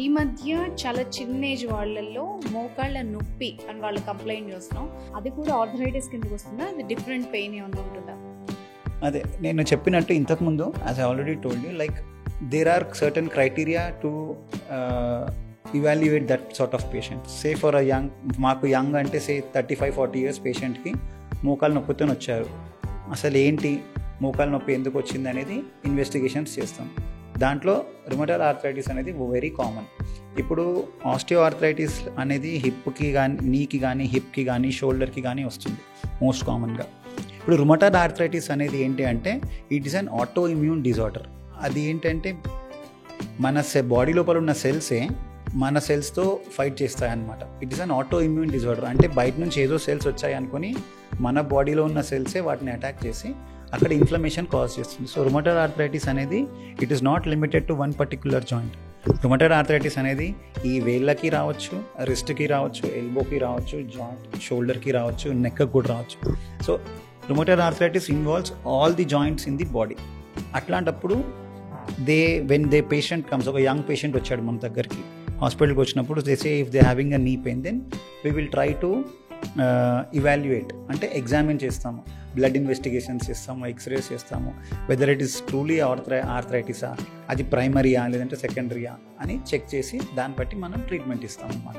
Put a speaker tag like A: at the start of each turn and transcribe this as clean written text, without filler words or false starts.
A: ఈ మధ్య చాలా చిన్న ఏజ్ వాళ్ళల్లో మోకాళ్ళ నొప్పి అని వాళ్ళు కంప్లైంట్ చేస్తున్నాం. అది కూడా ఆర్థరైటిస్ కిందకి వస్తుందా? అది డిఫరెంట్ పెయిన్ ఏమైనా ఉంటుందా?
B: అదే నేను చెప్పినట్టు ఇంతకుముందు, as I already told you, like there are certain criteria to evaluate that sort of patient. Say for a మాకు యంగ్ అంటే సే 35-40 ఇయర్స్ పేషెంట్కి మోకాలు నొప్పితో వచ్చారు. అసలు ఏంటి మోకాలు నొప్పి ఎందుకు వచ్చింది అనేది ఇన్వెస్టిగేషన్స్ చేస్తాం. దాంట్లో రుమటాయిడ్ ఆర్థరైటిస్ అనేది వెరీ కామన్. ఇప్పుడు ఆస్టియో ఆర్థరైటిస్ అనేది హిప్కి కానీ, నీకి కానీ, హిప్కి కానీ, షోల్డర్కి కానీ వస్తుంది మోస్ట్ కామన్గా. ఇప్పుడు రుమటాయిడ్ ఆర్థరైటిస్ అనేది ఏంటి అంటే it is an autoimmune disorder. అది ఏంటంటే మన బాడీ లోపల ఉన్న సెల్సే మన సెల్స్తో ఫైట్ చేస్తాయన్నమాట. It is an autoimmune disorder. అంటే బయట నుంచి ఏదో సెల్స్ వచ్చాయి అనుకొని మన బాడీలో ఉన్న సెల్సే వాటిని అటాక్ చేసి అక్కడ ఇన్ఫ్లమేషన్ కాజ్ చేస్తుంది. సో రుమటాయిడ్ ఆర్థరైటిస్ అనేది it is not limited to one particular joint. Rheumatoid arthritis అనేది ఈ వేళ్ళకి రావచ్చు, రిస్ట్కి రావచ్చు, ఎల్బోకి రావచ్చు, జాయింట్ షోల్డర్కి రావచ్చు, నెక్కి కూడా రావచ్చు. So rheumatoid arthritis involves all the joints in the body. అట్లాంటప్పుడు వెన్ దే పేషెంట్ కమ్స్, ఒక యంగ్ పేషెంట్ వచ్చాడు మన దగ్గరికి, హాస్పిటల్కి వచ్చినప్పుడు they say if they having a knee pain, then we will try to evaluate, అంటే ఎగ్జామిన్ చేస్తాము, blood investigations చేస్తాము, ఎక్స్రేస్ చేస్తాము, వెదర్ ఇట్ ఈస్ ట్రూలీ ఆర్థరైటిసా, అది ప్రైమరీయా లేదంటే సెకండరీయా అని చెక్ చేసి దాన్ని బట్టి మనం ట్రీట్మెంట్ ఇస్తాం అన్నమాట.